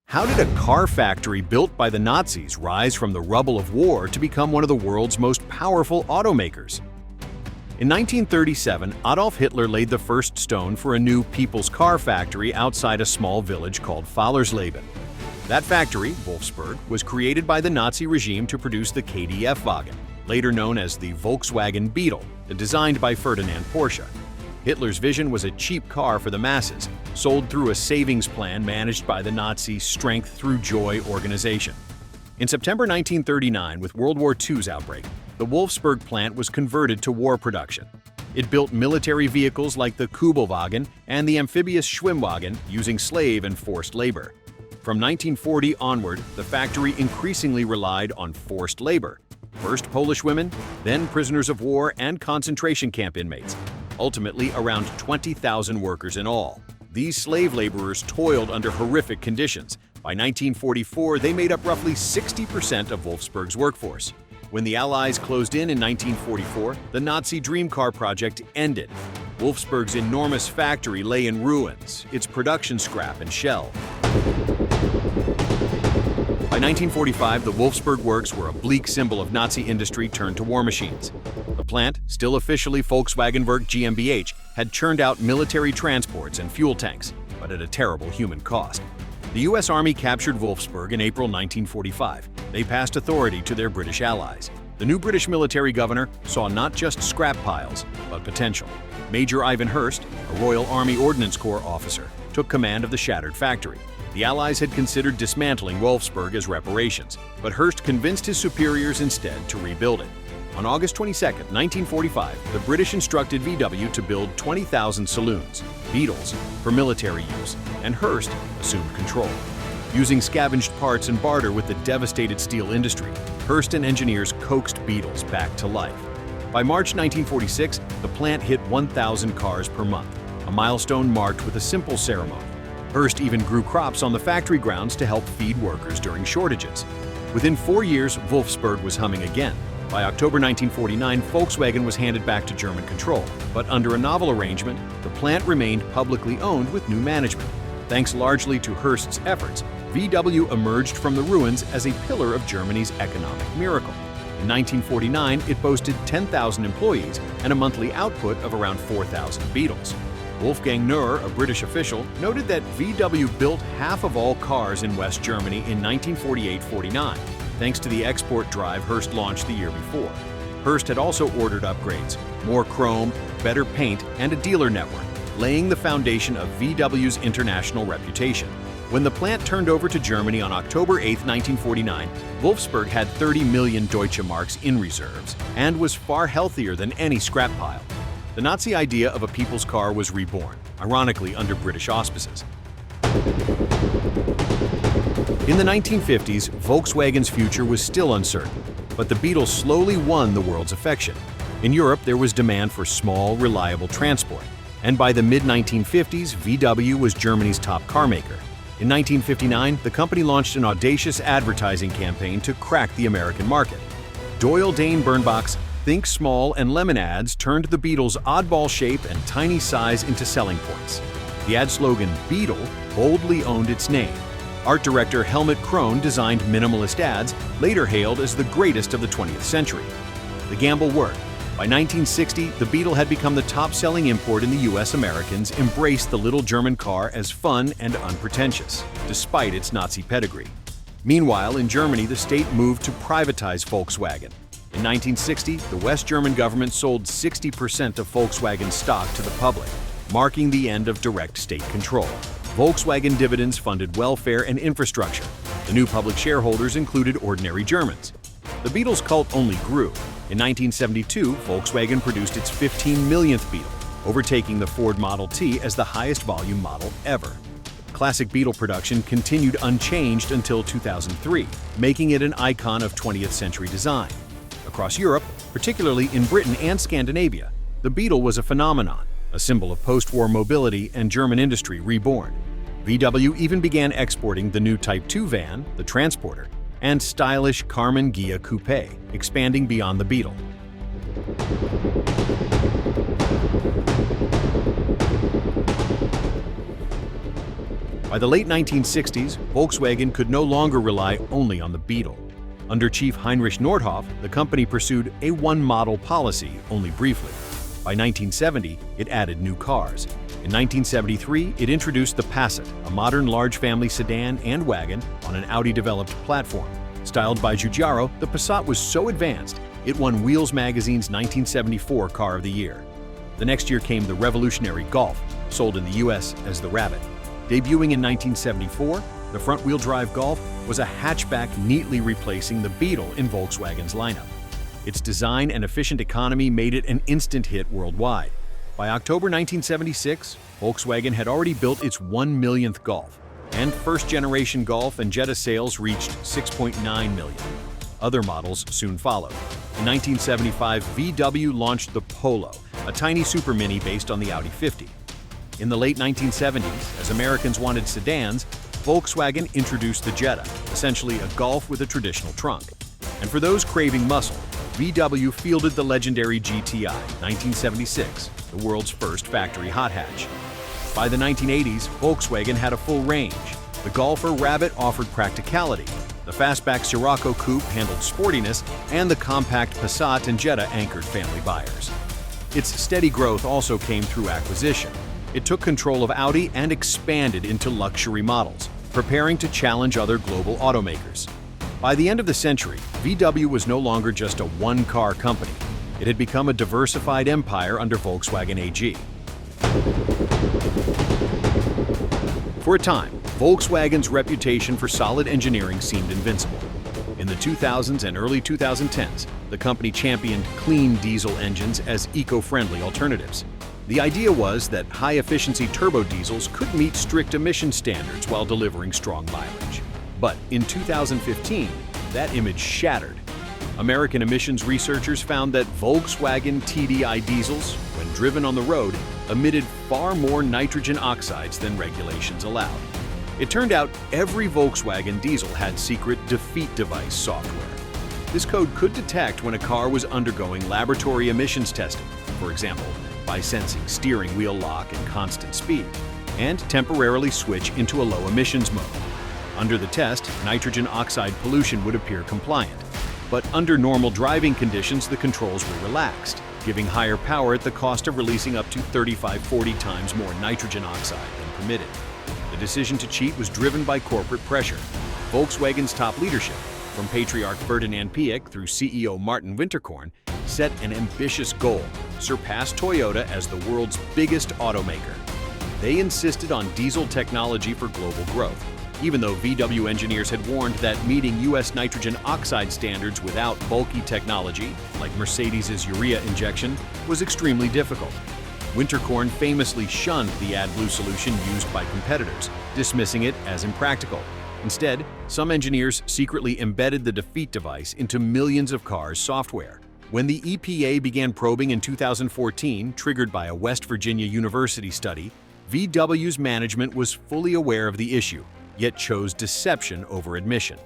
How did a car factory built by the Nazis rise from the rubble of war to become one of the world's most powerful automakers? In 1937, Adolf Hitler laid the first stone for a new people's car factory outside a small village called Fallersleben. That factory, Wolfsburg, was created by the Nazi regime to produce the KDF wagon, later known as the Volkswagen Beetle, designed by Ferdinand Porsche. Hitler's vision was a cheap car for the masses, sold through a savings plan managed by the Nazi Strength Through Joy organization. In September 1939, with World War II's outbreak, the Wolfsburg plant was converted to war production. It built military vehicles like the Kubelwagen and the amphibious Schwimmwagen using slave and forced labor. From 1940 onward, the factory increasingly relied on forced labor. First Polish women, then prisoners of war and concentration camp inmates. Ultimately, around 20,000 workers in all. These slave laborers toiled under horrific conditions. By 1944, they made up roughly 60% of Wolfsburg's workforce. When the Allies closed in 1944, the Nazi dream car project ended. Wolfsburg's enormous factory lay in ruins, its production scrap and shell. By 1945, the Wolfsburg works were a bleak symbol of Nazi industry turned to war machines. The plant, still officially Volkswagen Werk GmbH, had churned out military transports and fuel tanks, but at a terrible human cost. The U.S. Army captured Wolfsburg in April 1945. They passed authority to their British allies. The new British military governor saw not just scrap piles, but potential. Major Ivan Hurst, a Royal Army Ordnance Corps officer, took command of the shattered factory. The Allies had considered dismantling Wolfsburg as reparations, but Hurst convinced his superiors instead to rebuild it. On August 22, 1945, the British instructed VW to build 20,000 saloons, Beetles, for military use, and Hurst assumed control. Using scavenged parts and barter with the devastated steel industry, Hurst and engineers coaxed Beetles back to life. By March 1946, the plant hit 1,000 cars per month, a milestone marked with a simple ceremony. Hurst even grew crops on the factory grounds to help feed workers during shortages. Within 4 years, Wolfsburg was humming again. By October 1949, Volkswagen was handed back to German control, but under a novel arrangement, the plant remained publicly owned with new management. Thanks largely to Hurst's efforts, VW emerged from the ruins as a pillar of Germany's economic miracle. In 1949, it boasted 10,000 employees and a monthly output of around 4,000 Beetles. Wolfgang Neuer, a British official, noted that VW built half of all cars in West Germany in 1948-49, thanks to the export drive Hurst launched the year before. Hurst had also ordered upgrades, more chrome, better paint, and a dealer network, laying the foundation of VW's international reputation. When the plant turned over to Germany on October 8, 1949, Wolfsburg had 30 million Deutsche Marks in reserves and was far healthier than any scrap pile. The Nazi idea of a people's car was reborn, ironically under British auspices. In the 1950s, Volkswagen's future was still uncertain, but the Beetle slowly won the world's affection. In Europe, there was demand for small, reliable transport, and by the mid-1950s, VW was Germany's top car maker. In 1959, the company launched an audacious advertising campaign to crack the American market. Doyle Dane Bernbach's Think Small and Lemon ads turned the Beetle's oddball shape and tiny size into selling points. The ad slogan, Beetle, boldly owned its name. Art director Helmut Krohn designed minimalist ads, later hailed as the greatest of the 20th century. The gamble worked. By 1960, the Beetle had become the top-selling import in the U.S. Americans embraced the little German car as fun and unpretentious, despite its Nazi pedigree. Meanwhile, in Germany, the state moved to privatize Volkswagen. In 1960, the West German government sold 60% of Volkswagen stock to the public, marking the end of direct state control. Volkswagen dividends funded welfare and infrastructure. The new public shareholders included ordinary Germans. The Beetle's cult only grew. In 1972, Volkswagen produced its 15 millionth Beetle, overtaking the Ford Model T as the highest volume model ever. Classic Beetle production continued unchanged until 2003, making it an icon of 20th century design. Across Europe, particularly in Britain and Scandinavia, the Beetle was a phenomenon, a symbol of post-war mobility and German industry reborn. VW even began exporting the new Type 2 van, the Transporter, and stylish Karmann Ghia Coupe, expanding beyond the Beetle. By the late 1960s, Volkswagen could no longer rely only on the Beetle. Under Chief Heinrich Nordhoff, the company pursued a one-model policy only briefly. By 1970, it added new cars. In 1973, it introduced the Passat, a modern large-family sedan and wagon on an Audi-developed platform. Styled by Giugiaro, the Passat was so advanced, it won Wheels magazine's 1974 Car of the Year. The next year came the revolutionary Golf, sold in the US as the Rabbit. Debuting in 1974, the front-wheel drive Golf was a hatchback neatly replacing the Beetle in Volkswagen's lineup. Its design and efficient economy made it an instant hit worldwide. By October 1976, Volkswagen had already built its 1 millionth Golf, and first-generation Golf and Jetta sales reached 6.9 million. Other models soon followed. In 1975, VW launched the Polo, a tiny super mini based on the Audi 50. In the late 1970s, as Americans wanted sedans, Volkswagen introduced the Jetta, essentially a Golf with a traditional trunk. And for those craving muscle, VW fielded the legendary GTI 1976, the world's first factory hot hatch. By the 1980s, Volkswagen had a full range. The Golf or Rabbit offered practicality, the fastback Scirocco Coupe handled sportiness, and the compact Passat and Jetta anchored family buyers. Its steady growth also came through acquisition. It took control of Audi and expanded into luxury models, preparing to challenge other global automakers. By the end of the century, VW was no longer just a one-car company. It had become a diversified empire under Volkswagen AG. For a time, Volkswagen's reputation for solid engineering seemed invincible. In the 2000s and early 2010s, the company championed clean diesel engines as eco-friendly alternatives. The idea was that high-efficiency turbo diesels could meet strict emission standards while delivering strong mileage. But in 2015, that image shattered. American emissions researchers found that Volkswagen TDI diesels, when driven on the road, emitted far more nitrogen oxides than regulations allowed. It turned out every Volkswagen diesel had secret defeat device software. This code could detect when a car was undergoing laboratory emissions testing, for example, by sensing steering wheel lock and constant speed, and temporarily switch into a low emissions mode. Under the test, nitrogen oxide pollution would appear compliant. But under normal driving conditions, the controls were relaxed, giving higher power at the cost of releasing up to 35–40 times more nitrogen oxide than permitted. The decision to cheat was driven by corporate pressure. Volkswagen's top leadership, from patriarch Ferdinand Piëch through CEO Martin Winterkorn, set an ambitious goal: surpass Toyota as the world's biggest automaker. They insisted on diesel technology for global growth, even though VW engineers had warned that meeting US nitrogen oxide standards without bulky technology, like Mercedes' urea injection, was extremely difficult. Winterkorn famously shunned the AdBlue solution used by competitors, dismissing it as impractical. Instead, some engineers secretly embedded the defeat device into millions of cars' software. When the EPA began probing in 2014, triggered by a West Virginia University study, VW's management was fully aware of the issue, yet chose deception over admission.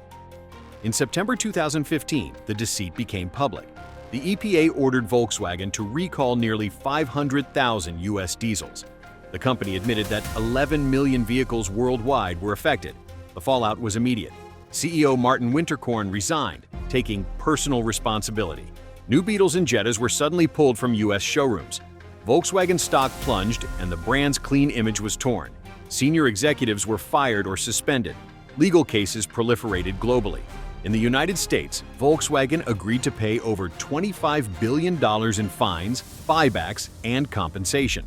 In September 2015, the deceit became public. The EPA ordered Volkswagen to recall nearly 500,000 US diesels. The company admitted that 11 million vehicles worldwide were affected. The fallout was immediate. CEO Martin Winterkorn resigned, taking personal responsibility. New Beetles and Jettas were suddenly pulled from US showrooms. Volkswagen stock plunged and the brand's clean image was torn. Senior executives were fired or suspended. Legal cases proliferated globally. In the United States, Volkswagen agreed to pay over $25 billion in fines, buybacks, and compensation.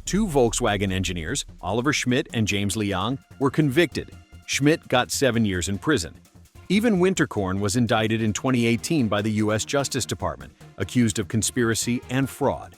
Two Volkswagen engineers, Oliver Schmidt and James Leong, were convicted. Schmidt got 7 years in prison. Even Winterkorn was indicted in 2018 by the U.S. Justice Department, accused of conspiracy and fraud.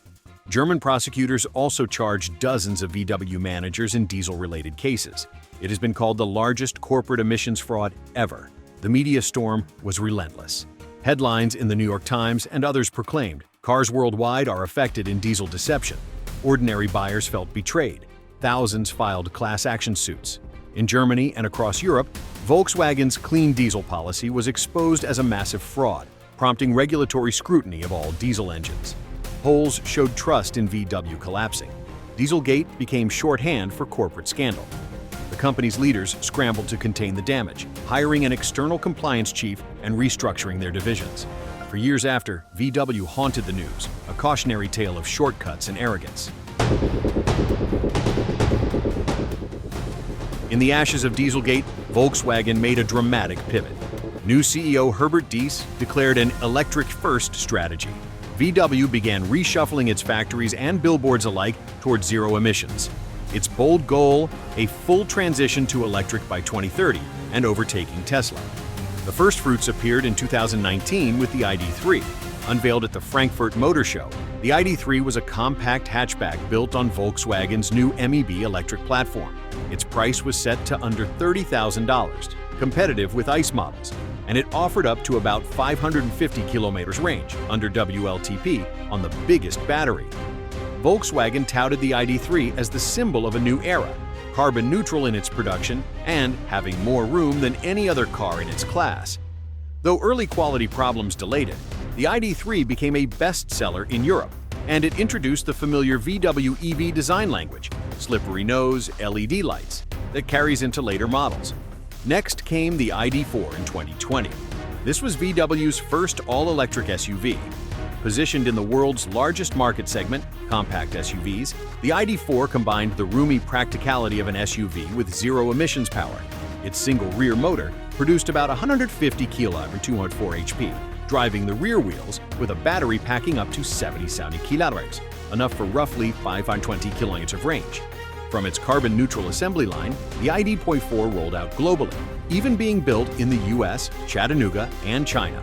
German prosecutors also charged dozens of VW managers in diesel-related cases. It has been called the largest corporate emissions fraud ever. The media storm was relentless. Headlines in the New York Times and others proclaimed, "Cars worldwide are affected in diesel deception." Ordinary buyers felt betrayed. Thousands filed class action suits. In Germany and across Europe, Volkswagen's clean diesel policy was exposed as a massive fraud, prompting regulatory scrutiny of all diesel engines. Polls showed trust in VW collapsing. Dieselgate became shorthand for corporate scandal. The company's leaders scrambled to contain the damage, hiring an external compliance chief and restructuring their divisions. For years after, VW haunted the news, a cautionary tale of shortcuts and arrogance. In the ashes of Dieselgate, Volkswagen made a dramatic pivot. New CEO Herbert Diess declared an electric-first strategy. VW began reshuffling its factories and billboards alike towards zero emissions. Its bold goal, a full transition to electric by 2030 and overtaking Tesla. The first fruits appeared in 2019 with the ID.3. Unveiled at the Frankfurt Motor Show, the ID.3 was a compact hatchback built on Volkswagen's new MEB electric platform. Its price was set to under $30,000, competitive with ICE models, and it offered up to about 550 kilometers range under WLTP on the biggest battery. Volkswagen touted the ID.3 as the symbol of a new era, carbon neutral in its production and having more room than any other car in its class. Though early quality problems delayed it, the ID.3 became a bestseller in Europe, and it introduced the familiar VW EV design language, slippery nose, LED lights, that carries into later models. Next came the ID.4 in 2020. This was VW's first all-electric SUV. Positioned in the world's largest market segment, compact SUVs, the ID.4 combined the roomy practicality of an SUV with zero emissions power. Its single rear motor produced about 150 kW or 204 HP, driving the rear wheels with a battery packing up to 70 kWh, enough for roughly 520 km of range. From its carbon-neutral assembly line, the ID.4 rolled out globally, even being built in the US, Chattanooga, and China.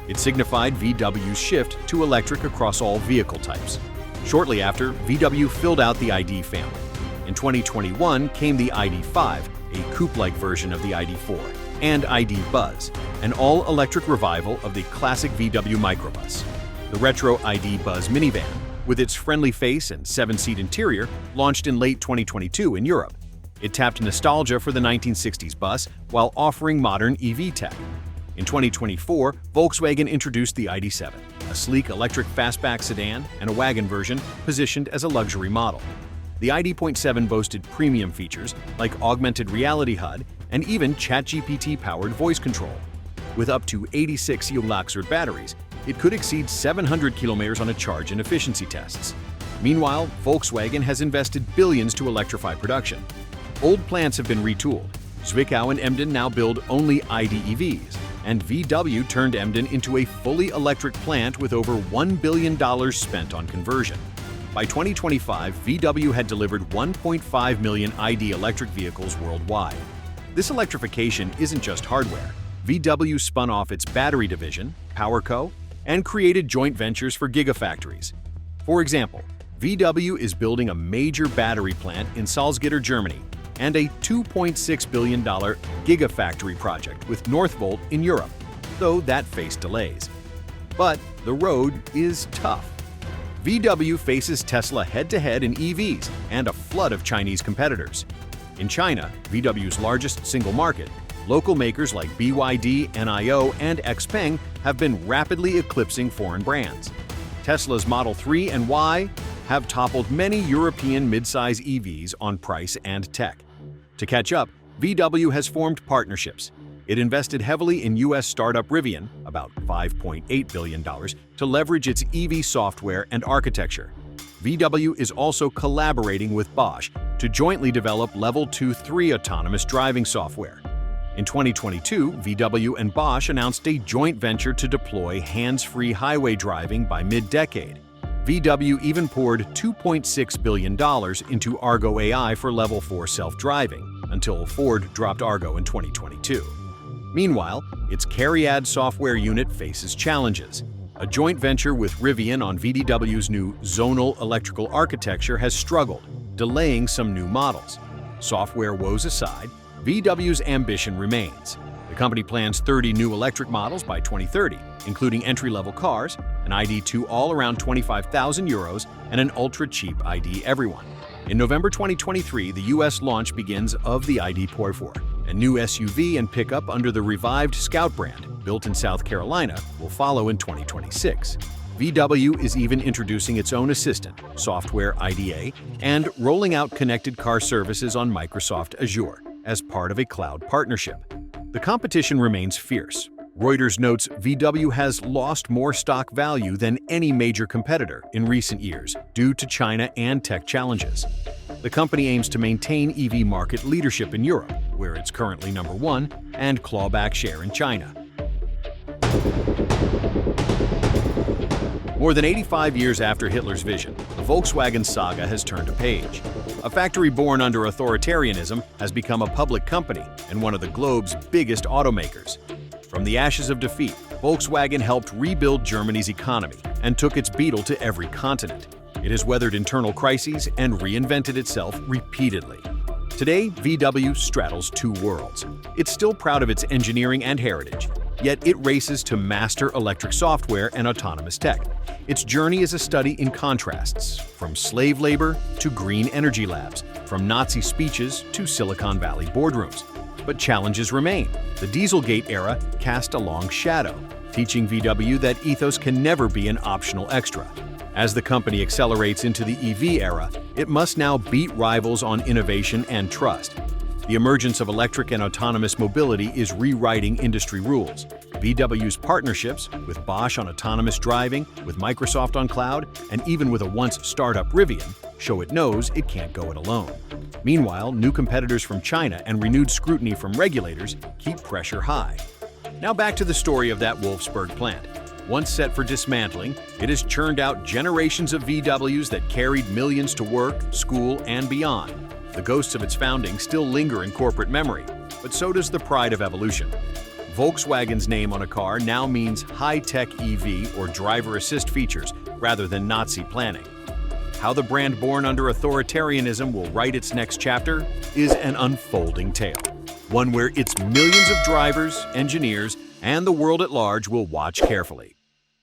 It signified VW's shift to electric across all vehicle types. Shortly after, VW filled out the ID family. In 2021 came the ID.5, a coupe-like version of the ID.4, and ID.Buzz, an all-electric revival of the classic VW microbus. The retro ID.Buzz minivan, with its friendly face and 7-seat interior, launched in late 2022 in Europe. It tapped nostalgia for the 1960s bus while offering modern EV tech. In 2024, Volkswagen introduced the ID.7, a sleek electric fastback sedan and a wagon version positioned as a luxury model. The ID.7 boasted premium features like augmented reality HUD and even ChatGPT-powered voice control. With up to 86 kWh batteries, it could exceed 700 kilometers on a charge in efficiency tests. Meanwhile, Volkswagen has invested billions to electrify production. Old plants have been retooled. Zwickau and Emden now build only ID EVs, and VW turned Emden into a fully electric plant with over $1 billion spent on conversion. By 2025, VW had delivered 1.5 million ID electric vehicles worldwide. This electrification isn't just hardware. VW spun off its battery division, PowerCo, and created joint ventures for gigafactories. For example, VW is building a major battery plant in Salzgitter, Germany, and a $2.6 billion gigafactory project with Northvolt in Europe, though that faced delays. But the road is tough. VW faces Tesla head-to-head in EVs and a flood of Chinese competitors. In China, VW's largest single market, local makers like BYD, NIO, and XPeng have been rapidly eclipsing foreign brands. Tesla's Model 3 and Y have toppled many European midsize EVs on price and tech. To catch up, VW has formed partnerships. It invested heavily in U.S. startup Rivian, about $5.8 billion, to leverage its EV software and architecture. VW is also collaborating with Bosch to jointly develop Level 2/3 autonomous driving software. In 2022, VW and Bosch announced a joint venture to deploy hands-free highway driving by mid-decade. VW even poured $2.6 billion into Argo AI for Level 4 self-driving, until Ford dropped Argo in 2022. Meanwhile, its Cariad software unit faces challenges. A joint venture with Rivian on VW's new zonal electrical architecture has struggled, delaying some new models. Software woes aside, VW's ambition remains. The company plans 30 new electric models by 2030, including entry-level cars, an ID.2 all around €25,000, and an ultra-cheap ID Everyone. In November 2023, the U.S. launch begins of the ID.4. A new SUV and pickup under the revived Scout brand, built in South Carolina, will follow in 2026. VW is even introducing its own assistant, software IDA, and rolling out connected car services on Microsoft Azure. as part of a cloud partnership. The competition remains fierce. Reuters notes VW has lost more stock value than any major competitor in recent years due to China and tech challenges. The company aims to maintain EV market leadership in Europe, where it's currently number one, and claw back share in China. More than 85 years after Hitler's vision, the Volkswagen saga has turned a page. A factory born under authoritarianism has become a public company and one of the globe's biggest automakers. From the ashes of defeat, Volkswagen helped rebuild Germany's economy and took its Beetle to every continent. It has weathered internal crises and reinvented itself repeatedly. Today, VW straddles two worlds. It's still proud of its engineering and heritage, yet it races to master electric software and autonomous tech. Its journey is a study in contrasts, from slave labor to green energy labs, from Nazi speeches to Silicon Valley boardrooms. But challenges remain. The Dieselgate era cast a long shadow, teaching VW that ethos can never be an optional extra. As the company accelerates into the EV era, it must now beat rivals on innovation and trust. The emergence of electric and autonomous mobility is rewriting industry rules. VW's partnerships with Bosch on autonomous driving, with Microsoft on cloud, and even with a once startup Rivian show it knows it can't go it alone. Meanwhile, new competitors from China and renewed scrutiny from regulators keep pressure high. Now back to the story of that Wolfsburg plant. Once set for dismantling, it has churned out generations of VWs that carried millions to work, school, and beyond. The ghosts of its founding still linger in corporate memory, but so does the pride of evolution. Volkswagen's name on a car now means high-tech EV or driver assist features rather than Nazi planning. How the brand born under authoritarianism will write its next chapter is an unfolding tale, one where its millions of drivers, engineers, and the world at large will watch carefully.